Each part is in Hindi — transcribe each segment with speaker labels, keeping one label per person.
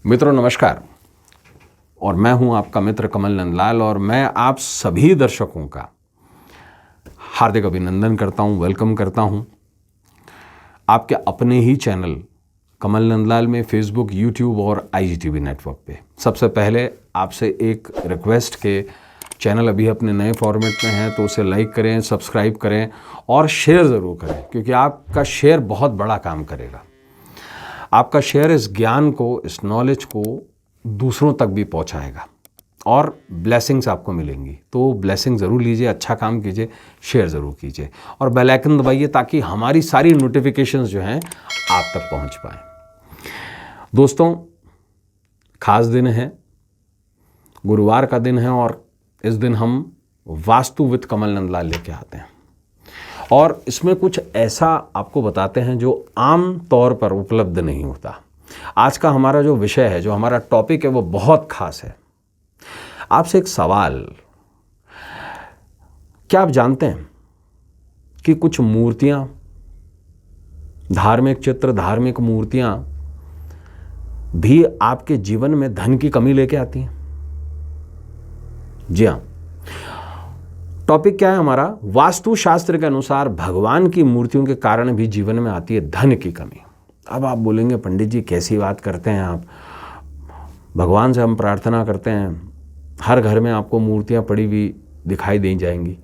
Speaker 1: मित्रों नमस्कार, और मैं हूं आपका मित्र कमल नंदलाल, और मैं आप सभी दर्शकों का हार्दिक अभिनंदन करता हूं, वेलकम करता हूं आपके अपने ही चैनल कमल नंदलाल में, फेसबुक, यूट्यूब और IGTV नेटवर्क पे। सबसे पहले आपसे एक रिक्वेस्ट के चैनल अभी अपने नए फॉर्मेट में है तो उसे लाइक करें, सब्सक्राइब करें और शेयर ज़रूर करें, क्योंकि आपका शेयर बहुत बड़ा काम करेगा। आपका शेयर इस ज्ञान को, इस नॉलेज को दूसरों तक भी पहुंचाएगा और ब्लेसिंग्स आपको मिलेंगी। तो ब्लेसिंग ज़रूर लीजिए, अच्छा काम कीजिए, शेयर ज़रूर कीजिए और बेल आइकन दबाइए ताकि हमारी सारी नोटिफिकेशंस जो हैं आप तक पहुंच पाएँ। दोस्तों, खास दिन है, गुरुवार का दिन है और इस दिन हम वास्तु विद कमल नंदलाल लेके आते हैं और इसमें कुछ ऐसा आपको बताते हैं जो आम तौर पर उपलब्ध नहीं होता। आज का हमारा जो विषय है, जो हमारा टॉपिक है, वो बहुत खास है। आपसे एक सवाल, क्या आप जानते हैं कि कुछ मूर्तियां, धार्मिक चित्र, धार्मिक मूर्तियां भी आपके जीवन में धन की कमी लेके आती हैं? जी हाँ। टॉपिक क्या है हमारा? वास्तु शास्त्र के अनुसार भगवान की मूर्तियों के कारण भी जीवन में आती है धन की कमी। अब आप बोलेंगे, पंडित जी कैसी बात करते हैं आप? भगवान से हम प्रार्थना करते हैं, हर घर में आपको मूर्तियां पड़ी हुई दिखाई दे जाएंगी।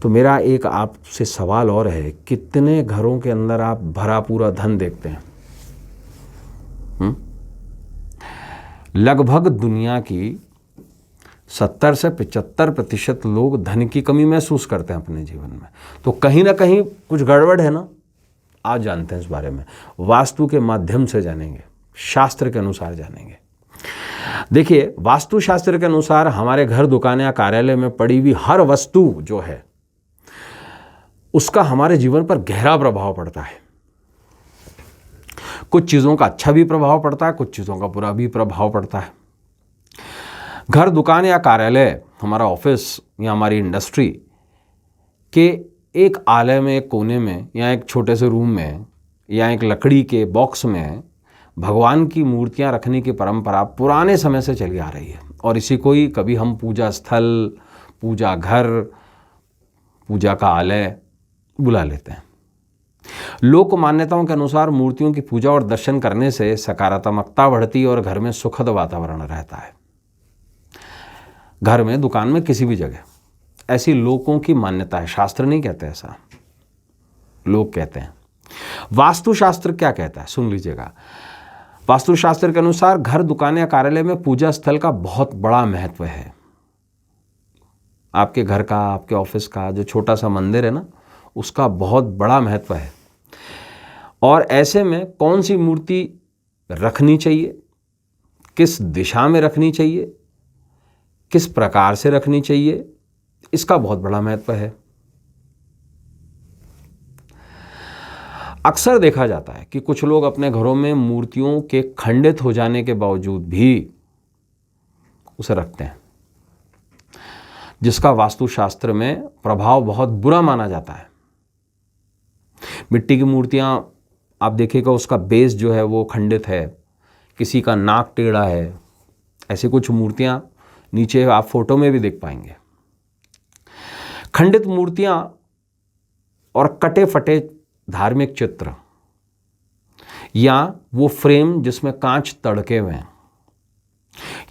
Speaker 1: तो मेरा एक आपसे सवाल और है, कितने घरों के अंदर आप भरा पूरा धन देखते हैं? लगभग दुनिया की 70 से 75% लोग धन की कमी महसूस करते हैं अपने जीवन में। तो कहीं ना कहीं कुछ गड़बड़ है ना? आज जानते हैं इस बारे में, वास्तु के माध्यम से जानेंगे, शास्त्र के अनुसार जानेंगे। देखिए, वास्तु शास्त्र के अनुसार हमारे घर, दुकान या कार्यालय में पड़ी हुई हर वस्तु जो है उसका हमारे जीवन पर गहरा प्रभाव पड़ता है। कुछ चीज़ों का अच्छा भी प्रभाव पड़ता है, कुछ चीज़ों का बुरा भी प्रभाव पड़ता है। घर, दुकान या कार्यालय, हमारा ऑफिस या हमारी इंडस्ट्री के एक आलय में, एक कोने में या एक छोटे से रूम में या एक लकड़ी के बॉक्स में भगवान की मूर्तियां रखने की परंपरा पुराने समय से चली आ रही है और इसी को ही कभी हम पूजा स्थल, पूजा घर, पूजा का आलय बुला लेते हैं। लोक मान्यताओं के अनुसार मूर्तियों की पूजा और दर्शन करने से सकारात्मकता बढ़ती और घर में सुखद वातावरण रहता है। घर में, दुकान में, किसी भी जगह, ऐसी लोगों की मान्यता है। शास्त्र नहीं कहते ऐसा, लोग कहते हैं। वास्तुशास्त्र क्या कहता है, सुन लीजिएगा। वास्तुशास्त्र के अनुसार घर, दुकान या कार्यालय में पूजा स्थल का बहुत बड़ा महत्व है। आपके घर का, आपके ऑफिस का जो छोटा सा मंदिर है ना, उसका बहुत बड़ा महत्व है। और ऐसे में कौन सी मूर्ति रखनी चाहिए, किस दिशा में रखनी चाहिए, किस प्रकार से रखनी चाहिए, इसका बहुत बड़ा महत्व है। अक्सर देखा जाता है कि कुछ लोग अपने घरों में मूर्तियों के खंडित हो जाने के बावजूद भी उसे रखते हैं, जिसका वास्तुशास्त्र में प्रभाव बहुत बुरा माना जाता है। मिट्टी की मूर्तियां आप देखिएगा, उसका बेस जो है वो खंडित है, किसी का नाक टेढ़ा है। ऐसी कुछ मूर्तियां नीचे आप फोटो में भी देख पाएंगे। खंडित मूर्तियां और कटे फटे धार्मिक चित्र या वो फ्रेम जिसमें कांच तड़के हुए हैं,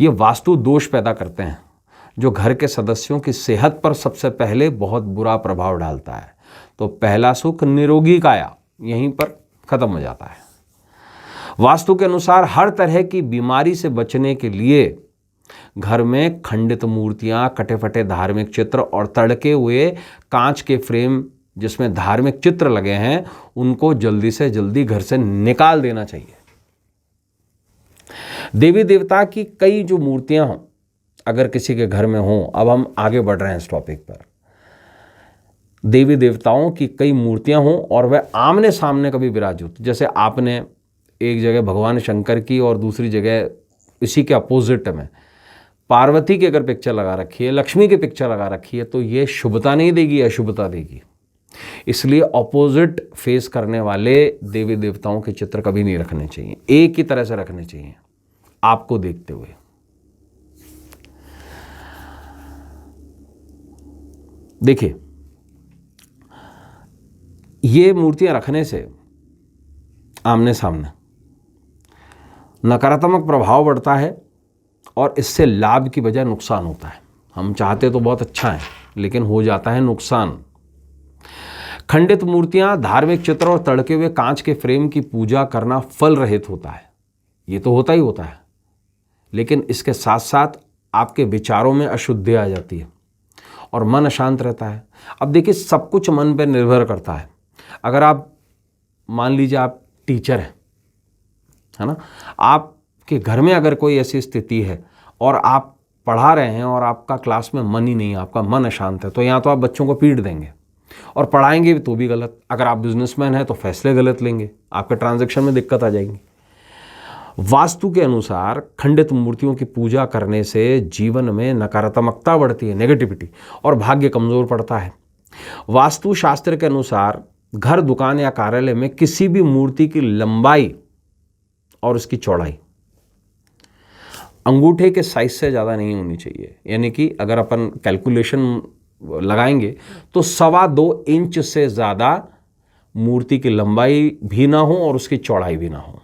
Speaker 1: ये वास्तु दोष पैदा करते हैं जो घर के सदस्यों की सेहत पर सबसे पहले बहुत बुरा प्रभाव डालता है। तो पहला सुख निरोगी काया यहीं पर खत्म हो जाता है। वास्तु के अनुसार हर तरह की बीमारी से बचने के लिए घर में खंडित मूर्तियां, कटे फटे धार्मिक चित्र और तड़के हुए कांच के फ्रेम जिसमें धार्मिक चित्र लगे हैं, उनको जल्दी से जल्दी घर से निकाल देना चाहिए। देवी देवता की कई जो मूर्तियां अगर किसी के घर में हों, अब हम आगे बढ़ रहे हैं इस टॉपिक पर, देवी देवताओं की कई मूर्तियां हों और वह आमने सामने कभी विराजित, जैसे आपने एक जगह भगवान शंकर की और दूसरी जगह इसी के अपोजिट में पार्वती की अगर पिक्चर लगा रखी है, लक्ष्मी की पिक्चर लगा रखी है, तो ये शुभता नहीं देगी, अशुभता देगी। इसलिए ऑपोजिट फेस करने वाले देवी देवताओं के चित्र कभी नहीं रखने चाहिए, एक ही तरह से रखने चाहिए आपको देखते हुए। देखिए, ये मूर्तियां रखने से आमने सामने नकारात्मक प्रभाव बढ़ता है और इससे लाभ की बजाय नुकसान होता है। हम चाहते तो बहुत अच्छा है, लेकिन हो जाता है नुकसान। खंडित मूर्तियां, धार्मिक चित्र और तड़के हुए कांच के फ्रेम की पूजा करना फल रहित होता है। ये तो होता ही होता है, लेकिन इसके साथ साथ आपके विचारों में अशुद्धि आ जाती है और मन अशांत रहता है। अब देखिए, सब कुछ मन पर निर्भर करता है। अगर आप मान लीजिए आप टीचर हैं, है ना, आपके घर में अगर कोई ऐसी स्थिति है और आप पढ़ा रहे हैं और आपका क्लास में मन ही नहीं है, आपका मन अशांत है, तो यहाँ तो आप बच्चों को पीट देंगे और पढ़ाएंगे भी तो भी गलत। अगर आप बिजनेसमैन हैं तो फैसले गलत लेंगे, आपके ट्रांजैक्शन में दिक्कत आ जाएगी। वास्तु के अनुसार खंडित मूर्तियों की पूजा करने से जीवन में नकारात्मकता बढ़ती है, नेगेटिविटी, और भाग्य कमजोर पड़ता है। वास्तु शास्त्र के अनुसार घर, दुकान या कार्यालय में किसी भी मूर्ति की लंबाई और उसकी चौड़ाई अंगूठे के साइज से ज़्यादा नहीं होनी चाहिए। यानी कि अगर अपन कैलकुलेशन लगाएंगे तो 2.25 इंच से ज़्यादा मूर्ति की लंबाई भी ना हो और उसकी चौड़ाई भी ना हो।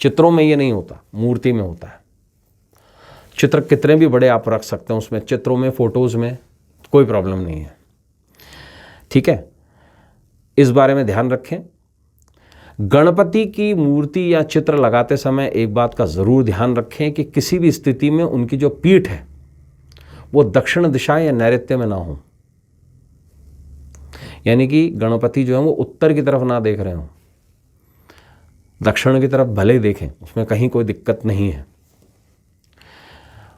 Speaker 1: चित्रों में ये नहीं होता, मूर्ति में होता है। चित्र कितने भी बड़े आप रख सकते हैं उसमें, चित्रों में, फोटोज़ में कोई प्रॉब्लम नहीं है। ठीक है, इस बारे में ध्यान रखें। गणपति की मूर्ति या चित्र लगाते समय एक बात का ज़रूर ध्यान रखें कि किसी भी स्थिति में उनकी जो पीठ है वो दक्षिण दिशा या नैऋत्य में ना हो। यानी कि गणपति जो है वो उत्तर की तरफ ना देख रहे हो, दक्षिण की तरफ भले देखें, उसमें कहीं कोई दिक्कत नहीं है।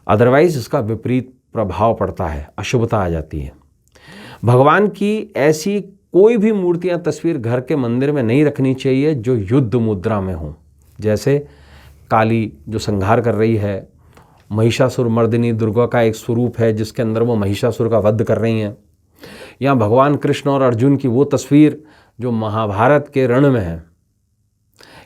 Speaker 1: अदरवाइज इसका विपरीत प्रभाव पड़ता है, अशुभता आ जाती है। भगवान की ऐसी कोई भी मूर्तियां, तस्वीर घर के मंदिर में नहीं रखनी चाहिए जो युद्ध मुद्रा में हो। जैसे काली जो संहार कर रही है, महिषासुर मर्दिनी दुर्गा का एक स्वरूप है जिसके अंदर वो महिषासुर का वध कर रही हैं, या भगवान कृष्ण और अर्जुन की वो तस्वीर जो महाभारत के रण में है,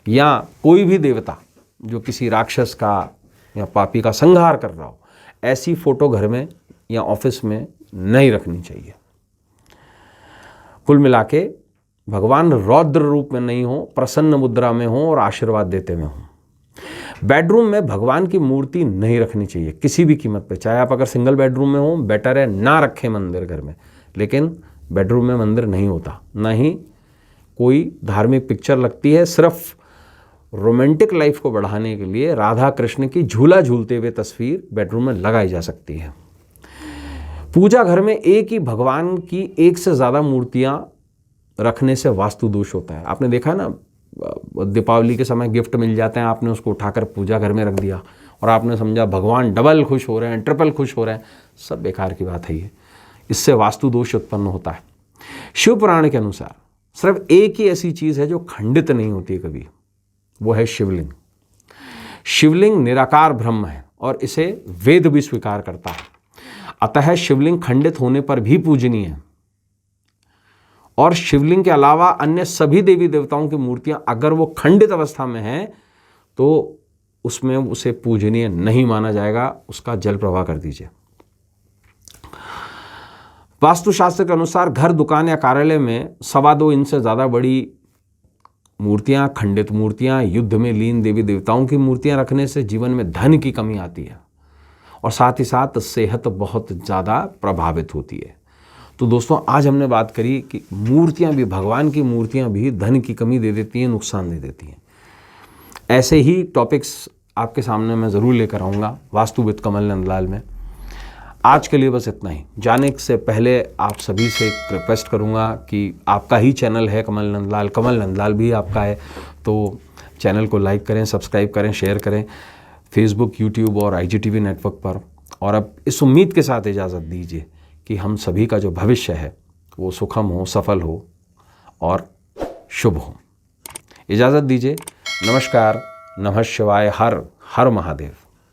Speaker 1: या कोई भी देवता जो किसी राक्षस का या पापी का संहार कर रहा हो, ऐसी फोटो घर में या ऑफिस में नहीं रखनी चाहिए। कुल मिला के भगवान रौद्र रूप में नहीं हो, प्रसन्न मुद्रा में हो और आशीर्वाद देते में हो। बेडरूम में भगवान की मूर्ति नहीं रखनी चाहिए किसी भी कीमत पे। चाहे आप अगर सिंगल बेडरूम में हो, बेटर है ना रखें मंदिर घर में, लेकिन बेडरूम में मंदिर नहीं होता, ना ही कोई धार्मिक पिक्चर लगती है। सिर्फ रोमांटिक लाइफ को बढ़ाने के लिए राधा कृष्ण की झूला झूलते हुए तस्वीर बेडरूम में लगाई जा सकती है। पूजा घर में एक ही भगवान की एक से ज़्यादा मूर्तियां रखने से वास्तु दोष होता है। आपने देखा ना, दीपावली के समय गिफ्ट मिल जाते हैं, आपने उसको उठाकर पूजा घर में रख दिया और आपने समझा भगवान डबल खुश हो रहे हैं, ट्रिपल खुश हो रहे हैं। सब बेकार की बात है ये, इससे वास्तु दोष उत्पन्न होता है। शिव पुराण के अनुसार सिर्फ एक ही ऐसी चीज़ है जो खंडित नहीं होती कभी, वो है शिवलिंग। शिवलिंग निराकार ब्रह्म है और इसे वेद भी स्वीकार करता है। अतः शिवलिंग खंडित होने पर भी पूजनीय है, और शिवलिंग के अलावा अन्य सभी देवी देवताओं की मूर्तियां अगर वो खंडित अवस्था में हैं तो उसमें उसे पूजनीय नहीं माना जाएगा, उसका जल प्रवाह कर दीजिए। वास्तुशास्त्र के अनुसार घर, दुकान या कार्यालय में 2.25 इंच से ज़्यादा बड़ी मूर्तियां, खंडित मूर्तियां, युद्ध में लीन देवी देवताओं की मूर्तियां रखने से जीवन में धन की कमी आती है और साथ ही साथ सेहत बहुत ज़्यादा प्रभावित होती है। तो दोस्तों, आज हमने बात करी कि मूर्तियां भी, भगवान की मूर्तियां भी धन की कमी दे देती हैं, नुकसान दे देती हैं। ऐसे ही टॉपिक्स आपके सामने मैं ज़रूर लेकर आऊँगा वास्तु विद कमल नंदलाल में। आज के लिए बस इतना ही। जाने से पहले आप सभी से एक रिक्वेस्ट करूंगा कि आपका ही चैनल है कमल नंदलाल भी आपका है, तो चैनल को लाइक करें, सब्सक्राइब करें, शेयर करें फेसबुक, यूट्यूब और IGTV नेटवर्क पर। और अब इस उम्मीद के साथ इजाज़त दीजिए कि हम सभी का जो भविष्य है वो सुखम हो, सफल हो और शुभ हो। इजाज़त दीजिए। नमस्कार, नमः शिवाय, हर हर महादेव।